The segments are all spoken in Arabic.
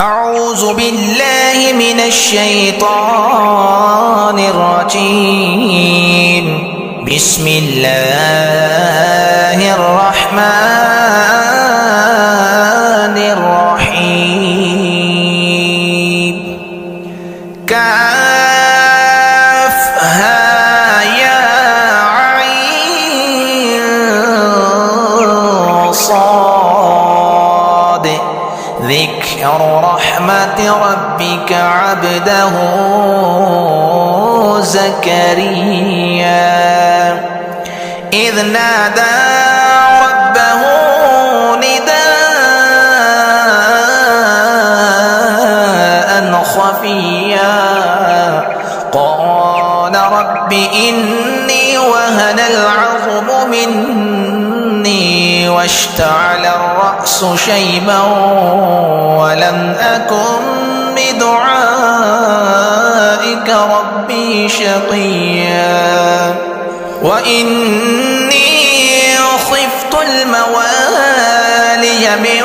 أعوذ بالله من الشيطان الرجيم. بسم الله الرحمن الرحيم. كافها يا عين صاد. ذكر رحمة ربك عبده زكريا إذ نادى ربه نداء خفيا قال رب إني وهن العظم مني واشتعل الرأس شيبا ولم أكن بدعائك ربي شقيا وإني خفت الموالي من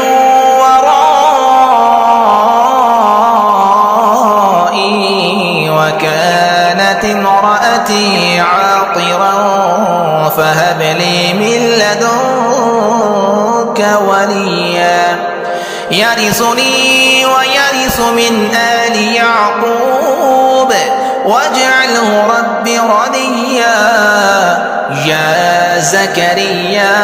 ورائي وكانت امرأتي عاقرا فهب لي من لدنك وليا يرثني ويرث من آل يعقوب واجعله رب رضيا. يا زكريا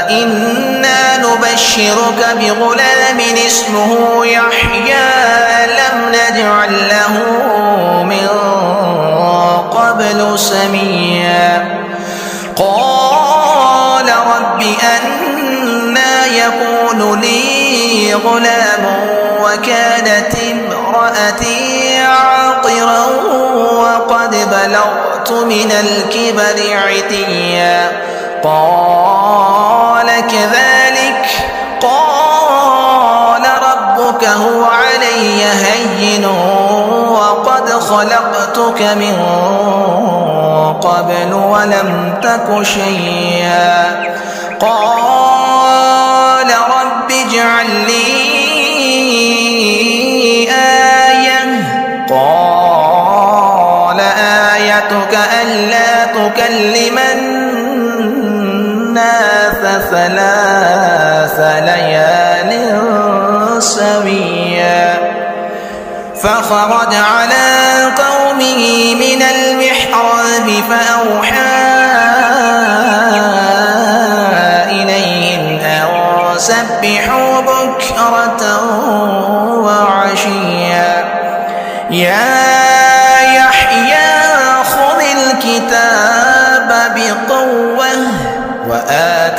إنا نبشرك بغلام اسمه يحيى لم نجعل له من قبل سميا. قال رب أنى يكون لي غلام وكانت امرأتي عاقرا وقد بلغت من الكبر عتيا. قال كذلك قال ربك هو علي هين وقد خلقتك من قبل ولم تك شيئا. قال رب اجعل لي آية. قال آيتك ألا تكلم الناس 3 ليال سويا. فخرج على قومه من المحراب فأوحى إليهم أن سبحوا بكرة وعشيا. يا يحيى خذ الكتاب بقوة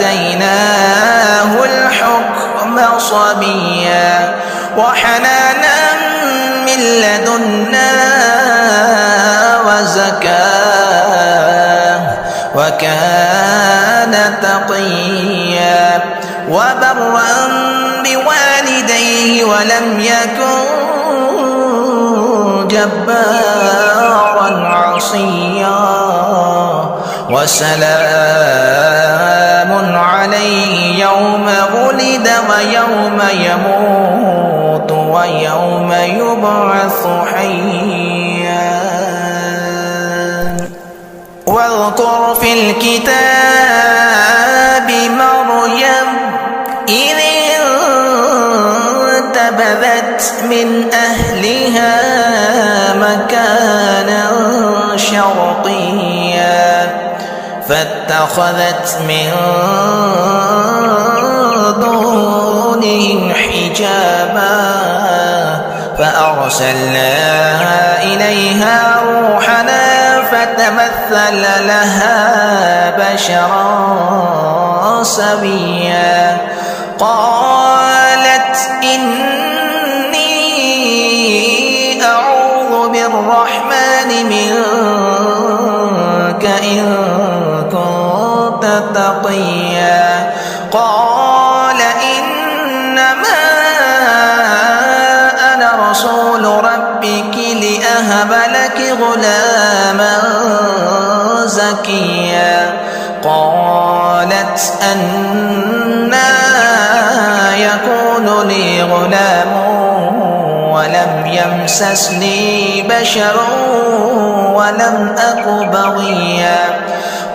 وآتيناه الحكم صبيا وحنانا من لدنا وزكاة وكان تقيا وبرا بوالديه ولم يكن جبارا عصيا. وسلام عليه يوم ولد ويوم يموت ويوم يبعث حيا. واذكر في الكتاب مريم إذ انتبذت من أهلها مكانا شرقيا فاتخذت من دونهم حجابا فأرسلنا إليها روحنا فتمثل لها بشرا سويا. قالت إني أعوذ بالرحمن منك إن كنت تقيا. قال إنما أنا رسول ربك لأهب لك غلاما زكيا. قالت أنى لي غلام ولم يمسسني بشر ولم أك بغيا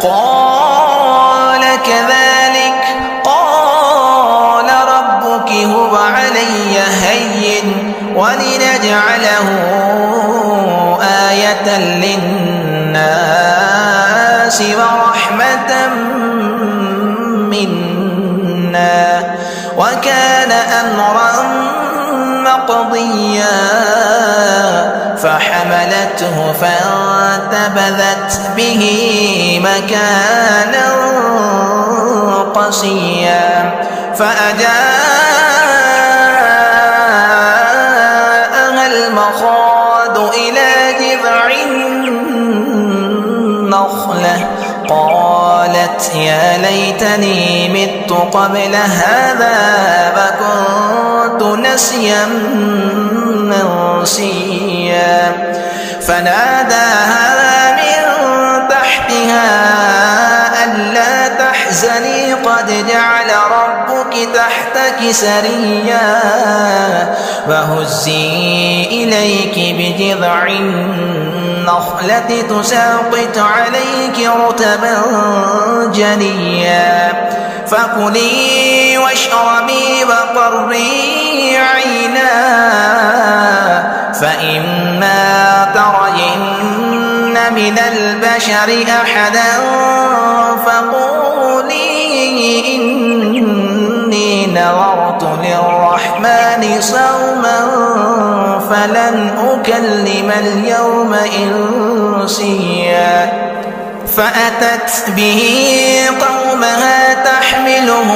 قال كذلك قال ربك هو علي هين ولنجعله آية للناس ورحمة منا وكان أمرا مقضيا فحملته فانتبذت به مكانا قصيا فأجاءها المخاض إلى جذع النخلة قالت يا ليتني مت قبل هذا وكنت نسيا منسيا فناداها من تحتها ألا تحزني قد جعل ربك تحتك سريا وهزي إليك بجذع النخلة تساقط عليك رطبا جنيا فكلي واشربي وقري عينا فإما ترين من البشر أحدا فقولي إني نظرت للرحمن صوما فلن أكلم اليوم إنسيا فأتت به قومها تحمله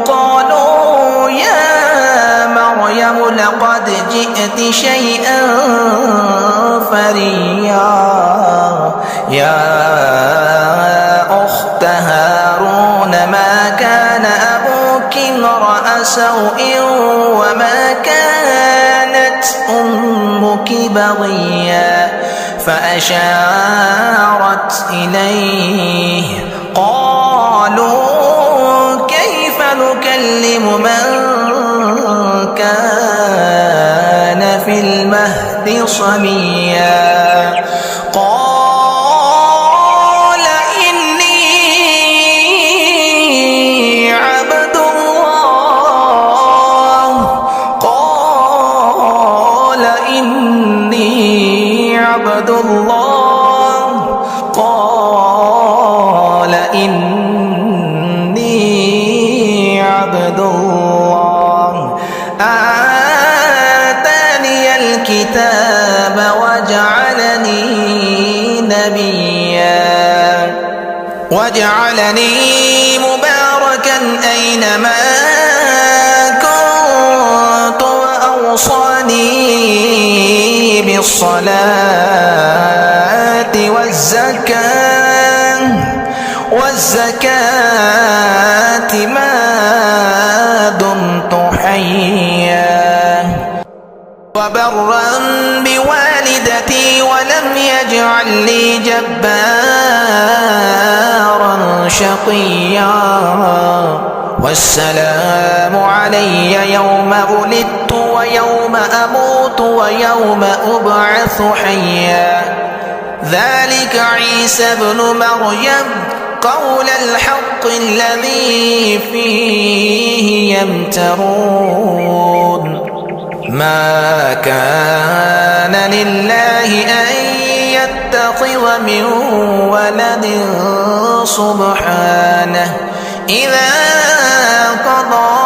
قالوا يا مريم لقد جئت شيئا فريا يا أخت هارون ما كان أبوك امرأ سوء وما كانت أمك بغيا فأشارت إليه قالوا كيف نكلم من كان في المهد صبيا قال إني عبد الله قال إني عبد الله قال إني عبد الله آتاني الكتاب وجعلني مباركا أينما كنت وأوصاني بالصلاة والزكاة ما دمت حيا وبرا بوالدتي ولم يجعلني جبارا شقيا والسلام علي يوم ولدت ويوم أموت ويوم أبعث حيا ذلك عيسى ابن مريم قول الحق الذي فيه يمترون ما كان لله أن يتخذ من ولد سبحانه إذا قضى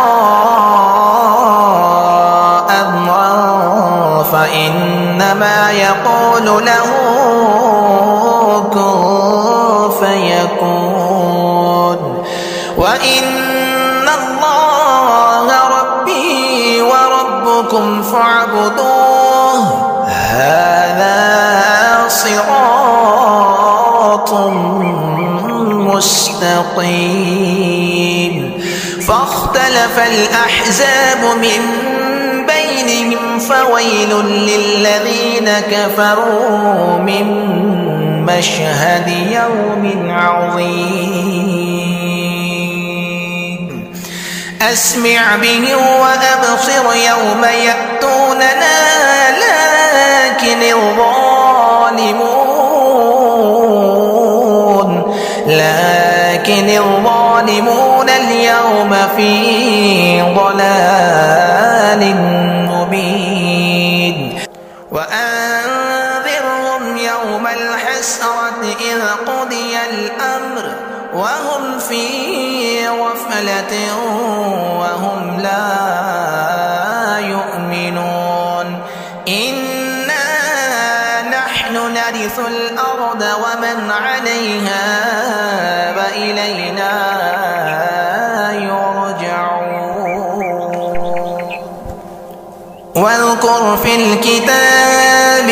أمرا فإنما يقول له كن فيكون وإن الله ربي وربكم فاعبدوه هذا صراط مستقيم فاختلف الأحزاب من بينهم فويل للذين كفروا من مشهد يوم عظيم أسمع بهم وأبصر يوم يأتوننا لكن الظالمون اليوم في ضلال مبين وأنذرهم يوم الحسرة إذ قضي الأمر وهم في غفلة وهم لا يؤمنون إنا نحن نرث الأرض ومن عليها وإلينا يرجعون واذكر في الكتاب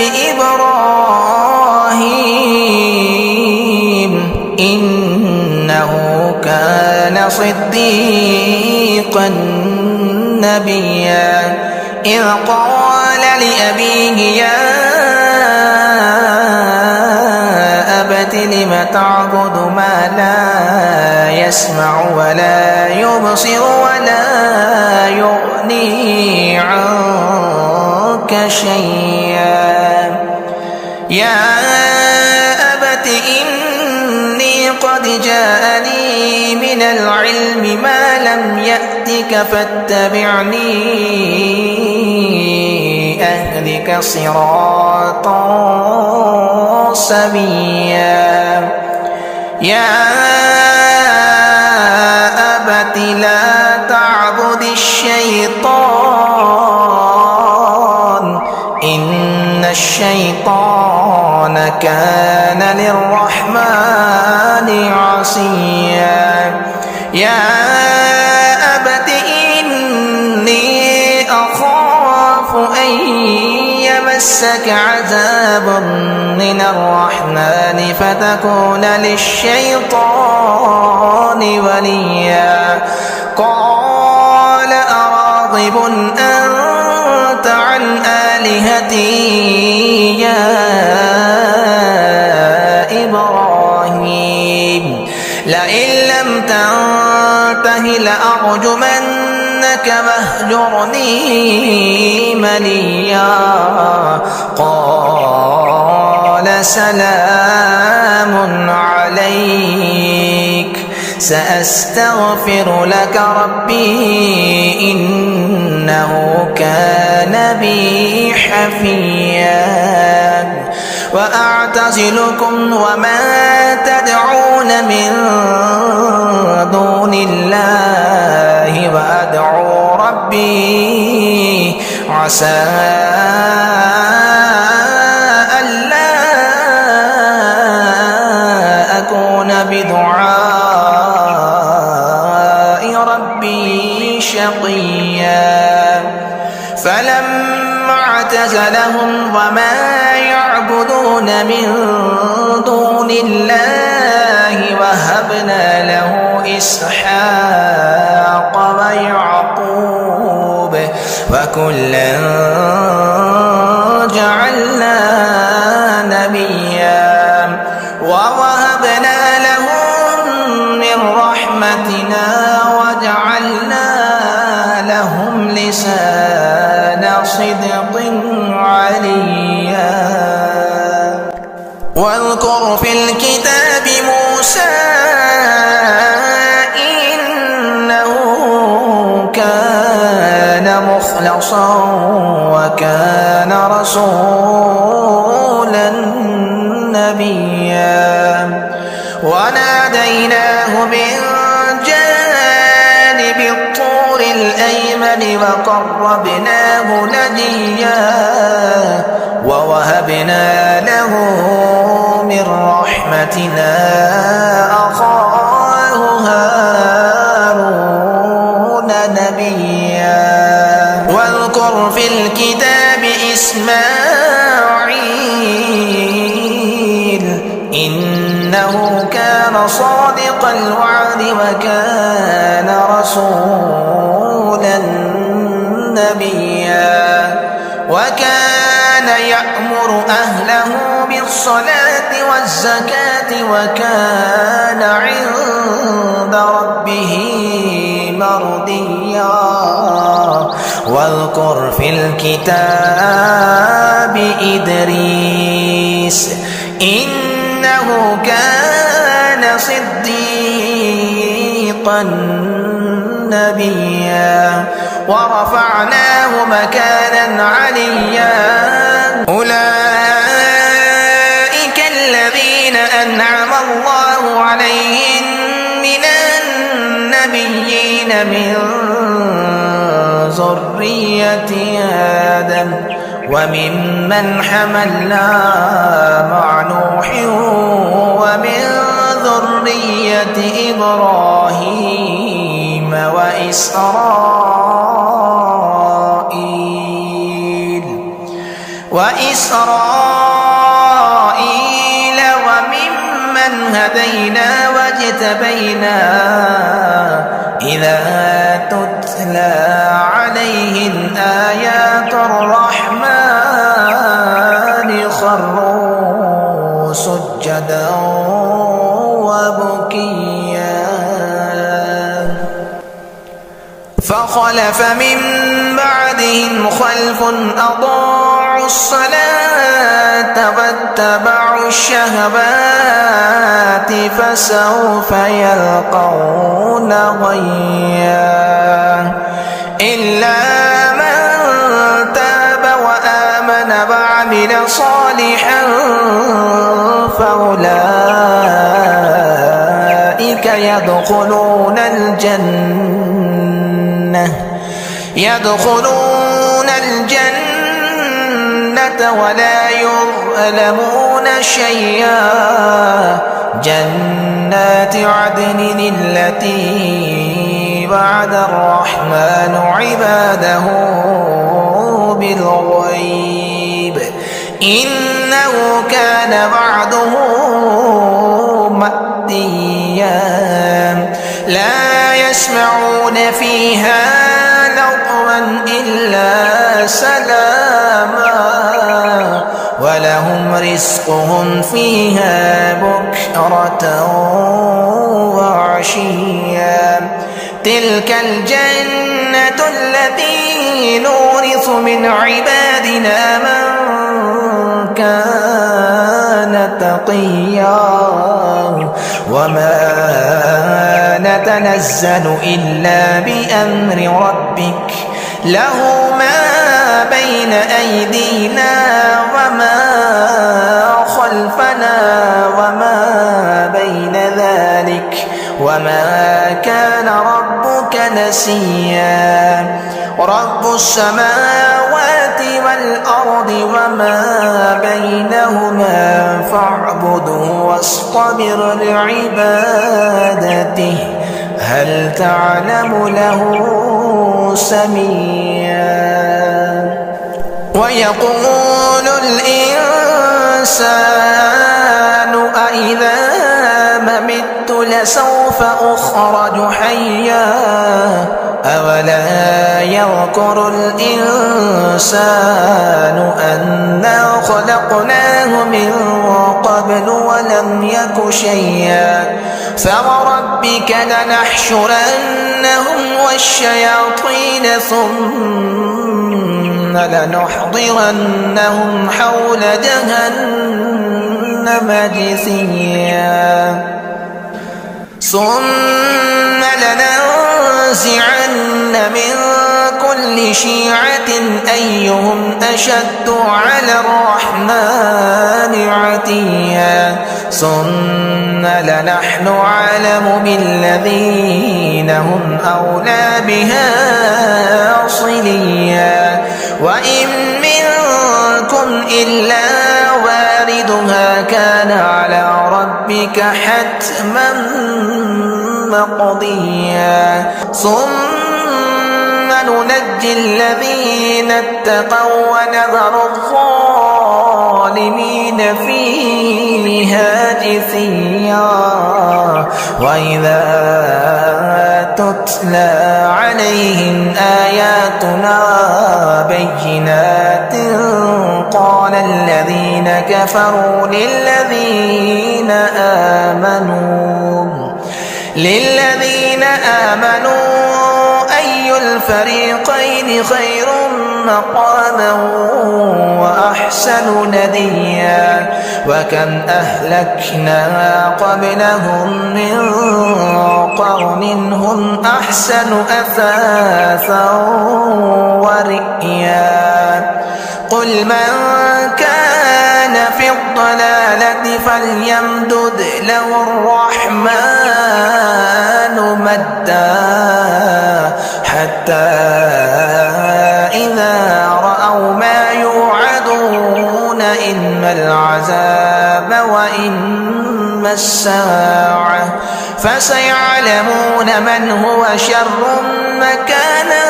إبراهيم إنه كان صديقا نبيا إذ قال لأبيه يا أبت لم تعبد ما لا يسمع ولا يبصر ولا يغني عنك شيئا يا أبت إني قد جاءني من العلم ما لم يأتك فاتبعني أهدك صراطا سويا يا أبت لا تعبد الشيطان إن الشيطان كان للرحمن عصيا يا أبت إني أخاف أن يمسك عذاب من الرحمن فتكون للشيطان وليا قال أراغب أنت عن آلهتي يا إبراهيم لئن لم تنته لأرجمنك واهجرني مليا قال سلام عليك سأستغفر لك ربي إنه كان بي حفيا وأعتزلكم وما تدعون من دون الله وأدعو ربي عسى ألا أكون بدعاء ربي شقيا فلما اعتزلهم وما يعبدون من دون الله وهبنا له إسحاق ويعقوب وكلا جعلنا نبيا ووهبنا لهم من رحمتنا وجعلنا لهم لسان صدق عليا واذكر في الكتاب موسى إنه كان مخلصا وكان رسولا نبيا وناديناه من جانب الطور الأيمن وقربناه نجيا ووهبنا له من رحمتنا أخاه هارون نبيا واذكر في الكتاب إسماعيل إنه كان صادق الوعد وكان رسولا نبيا وكان يأمر أهله بالصلاة والزكاة وكان عند ربه مرضيا واذكر في الكتاب إدريس إنه كان صديقا نبيا ورفعناه مكانا عليا أولئك الذين أنعم الله عليهم من النبيين من ذرية آدم وممن حملنا مع نوح ومن ذرية إبراهيم وإسرائيل وممن هدينا واجتبينا إذا تتلى عليهم آيات الرحمن خروا سجدا وبكيا فخلف من بعدهم خلف أضاعوا الصلاة واتبعوا الشهوات فسوف يلقون غيا إلا من تاب وآمن وعمل صالحا فأولئك يدخلون الجنة ولا يظلمون شيئا جنات عدن التي وعد الرحمن عباده بالغيب إنه كان وعده مأتيا لا يسمعون فيها لغوا إلا سلاما ولهم رزقهم فيها بكرة وعشيا تلك الجنة التي نورث من عبادنا من كان تقيا وما نتنزل إلا بأمر ربك له ما بين أيدينا وما خلفنا وما بين ذلك وما كان ربك نسيا رب السماوات والأرض وما بينهما فاعبده واصطبر لعبادته هل تعلم له سميا ويقول الإنسان أإذا مت لسوف أخرج حيا أولا يذكر الإنسان أنا خلقناه من قبل ولم يك شيئا فوربك لنحشرنهم والشياطين ثم لنحضرنهم حول جهنم جثيا ثم لننزعن من كل شيعة أيهم أشد على الرحمن عتيا ثم لنحن أعلم بالذين هم أولى بها صليا وإن منكم إلا واردها كان على ربك حتما مقضيا ثم ننجي الذين اتقوا ونذر الظالمين فيها جثيا وإذا تتلى عليهم آياتنا بينات قال الذين كفروا للذين آمنوا أي الفريقين خير مقاما وأحسن نديا وكم أهلكنا قبلهم من قرن هم أحسن أثاثا ورئيا قل من كان في الضلالة فليمدد له الرحمن مدا حتى إذا رأوا ما يوعدون إما العذاب وإما الساعة فسيعلمون من هو شر مكانا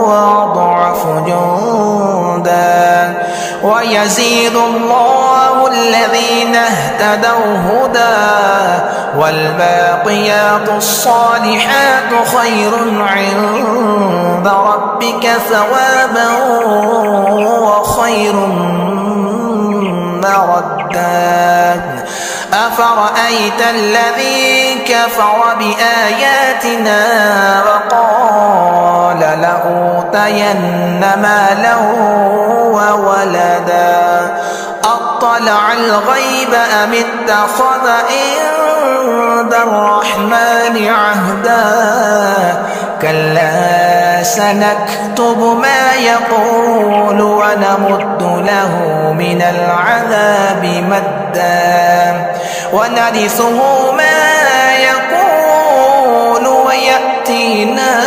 وأضعف جندا ويزيد الله الذين اهتدوا هدى والباقيات الصالحات خير عند ربك ثوابا وخير مردا أفرأيت الذي كفر بآياتنا وقال لأوتين مالا وولدا أطلع الغيب أم اتخذ عند الرحمن عهدا كلا سنكتب ما يقول ونمد له من العذاب مدا ونرثه ما يقول ويأتينا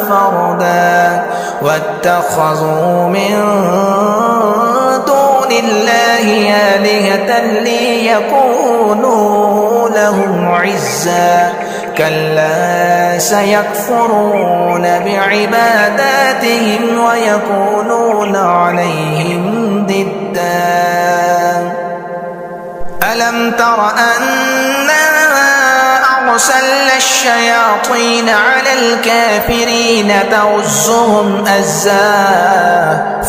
فردا واتخذوا من دون الله آلهة ليكونوا لهم عزا كلا سيكفرون بعباداتهم ويكونون عليهم ضدا ألم تر أنا أرسلنا الشياطين على الكافرين تؤزهم أزا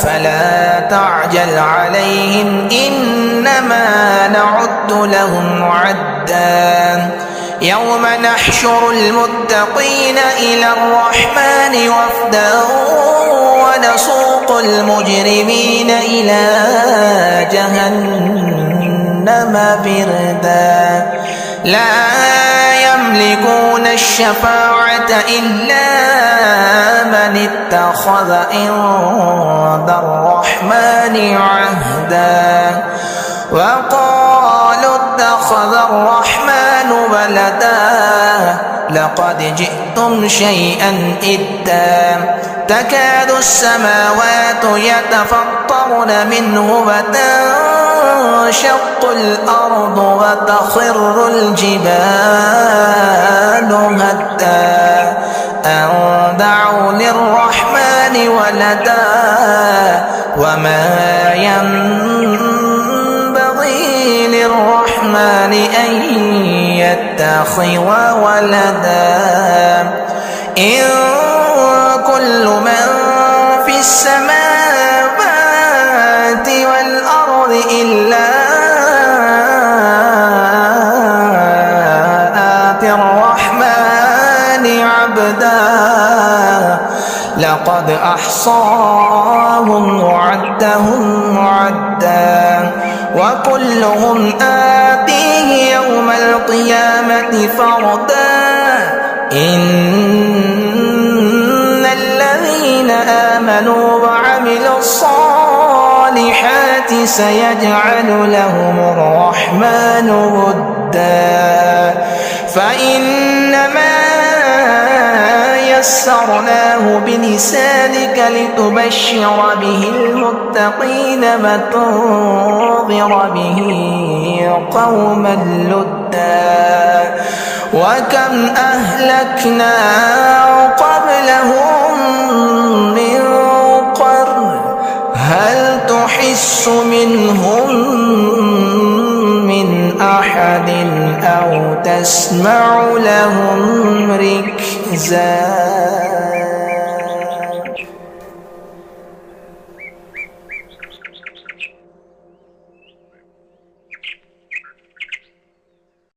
فلا تعجل عليهم إنما نعد لهم عدا يوم نحشر المتقين إلى الرحمن وفدا ونسوق المجرمين إلى جهنم بردا لا يملكون الشفاعة إلا من اتخذ عند الرحمن عهدا وقالوا اتخذ الرحمن ولدا لقد جئتم شيئا إدا تكاد السماوات يتفطرن منه وتنشق الأرض وتخر الجبال هدا أن دعوا للرحمن ولدا وما ينبغي للرحمن أن يتخذ ولدا إن كل من في السماوات والأرض إلا آتي الرحمن عبدا لقد أحصاهم وعدهم عدا وكلهم آتيه يوم القيامة فردا إن الذين آمنوا وعملوا الصالحات سيجعل لهم الرحمن ودا فإنما يسرناه بلسانك لتبشر به المتقين وتنذر به قوما لدا وكم أهلكنا قبلهم من قرن هل تحس منهم من أحد أو تسمع لهم ركزا